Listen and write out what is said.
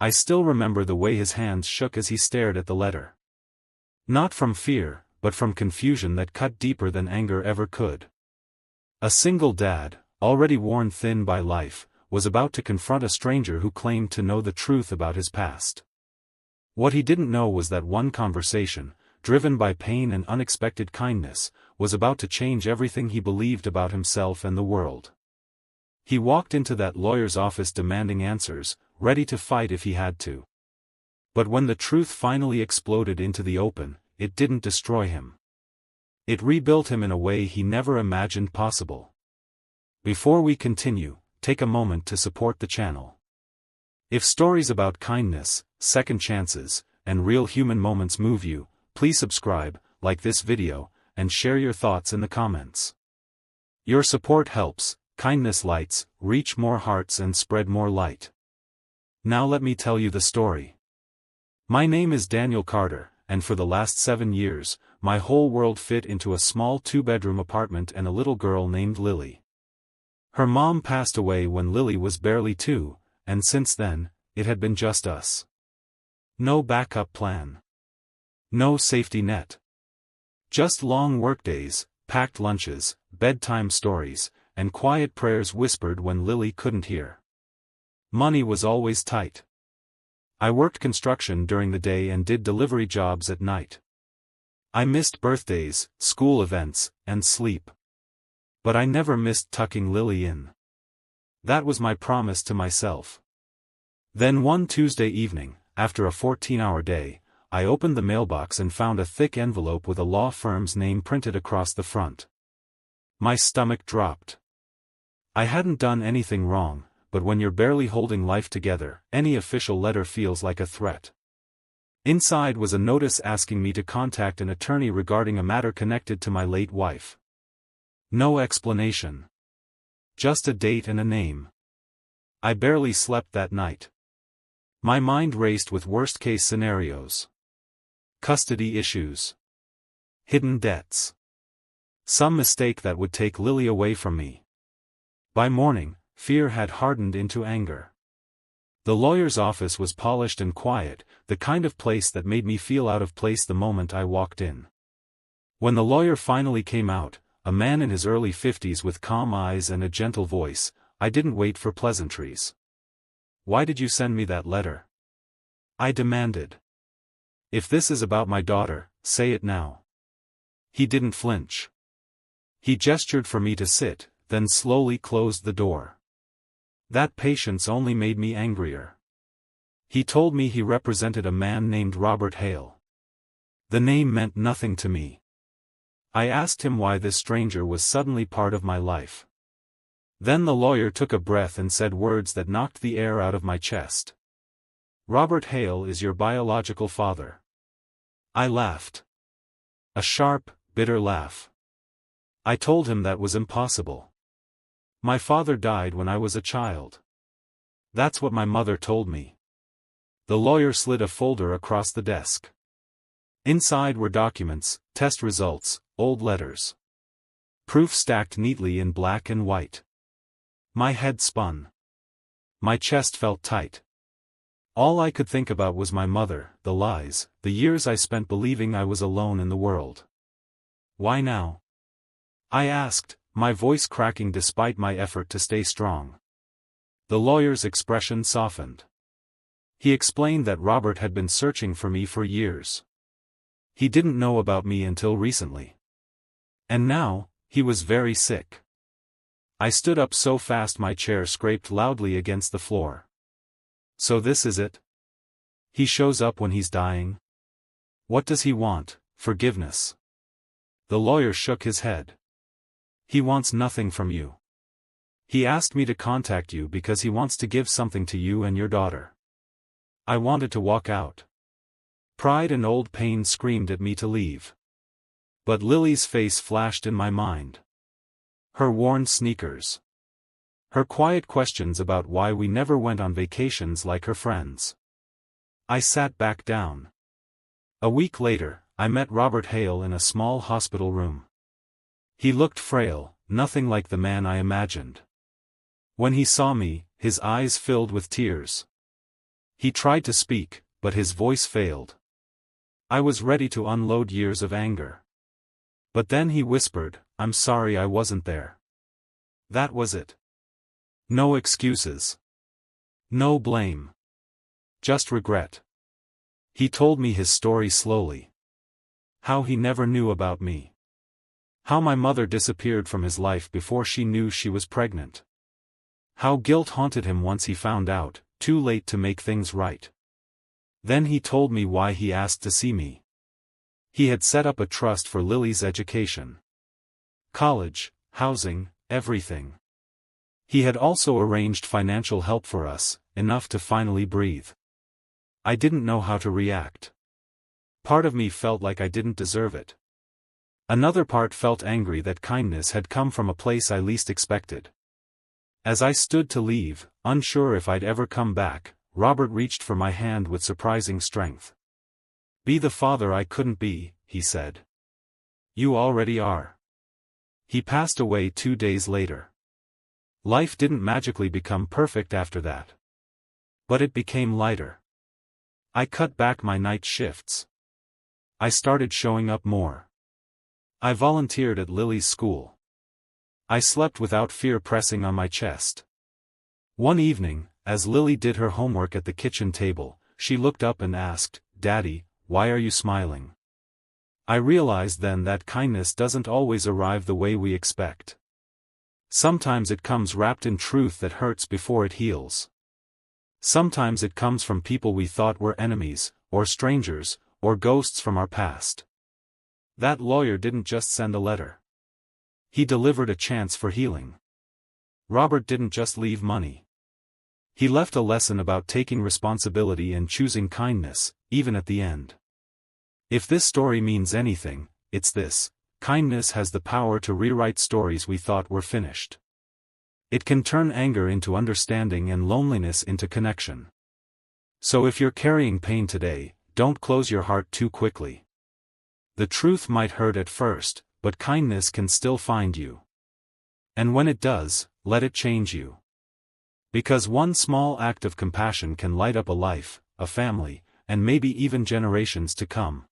I still remember the way his hands shook as he stared at the letter. Not from fear, but from confusion that cut deeper than anger ever could. A single dad, already worn thin by life, was about to confront a stranger who claimed to know the truth about his past. What he didn't know was that one conversation, driven by pain and unexpected kindness, was about to change everything he believed about himself and the world. He walked into that lawyer's office demanding answers, ready to fight if he had to. But when the truth finally exploded into the open, it didn't destroy him. It rebuilt him in a way he never imagined possible. Before we continue, take a moment to support the channel. If stories about kindness, second chances, and real human moments move you, please subscribe, like this video, and share your thoughts in the comments. Your support helps kindness lights reach more hearts and spread more light. Now let me tell you the story. My name is Daniel Carter, and for the last 7 years, my whole world fit into a small 2-bedroom apartment and a little girl named Lily. Her mom passed away when Lily was barely 2, and since then, it had been just us. No backup plan. No safety net. Just long workdays, packed lunches, bedtime stories, and quiet prayers whispered when Lily couldn't hear. Money was always tight. I worked construction during the day and did delivery jobs at night. I missed birthdays, school events, and sleep. But I never missed tucking Lily in. That was my promise to myself. Then one Tuesday evening, after a 14-hour day, I opened the mailbox and found a thick envelope with a law firm's name printed across the front. My stomach dropped. I hadn't done anything wrong, but when you're barely holding life together, any official letter feels like a threat. Inside was a notice asking me to contact an attorney regarding a matter connected to my late wife. No explanation. Just a date and a name. I barely slept that night. My mind raced with worst-case scenarios. Custody issues. Hidden debts. Some mistake that would take Lily away from me. By morning, fear had hardened into anger. The lawyer's office was polished and quiet, the kind of place that made me feel out of place the moment I walked in. When the lawyer finally came out, a man in his early 50s with calm eyes and a gentle voice, I didn't wait for pleasantries. "Why did you send me that letter?" I demanded. "If this is about my daughter, say it now." He didn't flinch. He gestured for me to sit, then slowly closed the door. That patience only made me angrier. He told me he represented a man named Robert Hale. The name meant nothing to me. I asked him why this stranger was suddenly part of my life. Then the lawyer took a breath and said words that knocked the air out of my chest. "Robert Hale is your biological father." I laughed. A sharp, bitter laugh. I told him that was impossible. "My father died when I was a child." "That's what my mother told me." The lawyer slid a folder across the desk. Inside were documents, test results, old letters. Proof stacked neatly in black and white. My head spun. My chest felt tight. All I could think about was my mother, the lies, the years I spent believing I was alone in the world. "Why now?" I asked, my voice cracking despite my effort to stay strong. The lawyer's expression softened. He explained that Robert had been searching for me for years. He didn't know about me until recently. And now, he was very sick. I stood up so fast my chair scraped loudly against the floor. "So this is it? He shows up when he's dying? What does he want? Forgiveness?" The lawyer shook his head. "He wants nothing from you. He asked me to contact you because he wants to give something to you and your daughter." I wanted to walk out. Pride and old pain screamed at me to leave. But Lily's face flashed in my mind. Her worn sneakers. Her quiet questions about why we never went on vacations like her friends. I sat back down. A week later, I met Robert Hale in a small hospital room. He looked frail, nothing like the man I imagined. When he saw me, his eyes filled with tears. He tried to speak, but his voice failed. I was ready to unload years of anger. But then he whispered, "I'm sorry I wasn't there." That was it. No excuses. No blame. Just regret. He told me his story slowly. How he never knew about me. How my mother disappeared from his life before she knew she was pregnant. How guilt haunted him once he found out, too late to make things right. Then he told me why he asked to see me. He had set up a trust for Lily's education. College, housing, everything. He had also arranged financial help for us, enough to finally breathe. I didn't know how to react. Part of me felt like I didn't deserve it. Another part felt angry that kindness had come from a place I least expected. As I stood to leave, unsure if I'd ever come back, Robert reached for my hand with surprising strength. "Be the father I couldn't be," he said. "You already are." He passed away 2 days later. Life didn't magically become perfect after that. But it became lighter. I cut back my night shifts. I started showing up more. I volunteered at Lily's school. I slept without fear pressing on my chest. One evening, as Lily did her homework at the kitchen table, she looked up and asked, "Daddy, why are you smiling?" I realized then that kindness doesn't always arrive the way we expect. Sometimes it comes wrapped in truth that hurts before it heals. Sometimes it comes from people we thought were enemies, or strangers, or ghosts from our past. That lawyer didn't just send a letter. He delivered a chance for healing. Robert didn't just leave money. He left a lesson about taking responsibility and choosing kindness, even at the end. If this story means anything, it's this: kindness has the power to rewrite stories we thought were finished. It can turn anger into understanding and loneliness into connection. So if you're carrying pain today, don't close your heart too quickly. The truth might hurt at first, but kindness can still find you. And when it does, let it change you. Because one small act of compassion can light up a life, a family, and maybe even generations to come.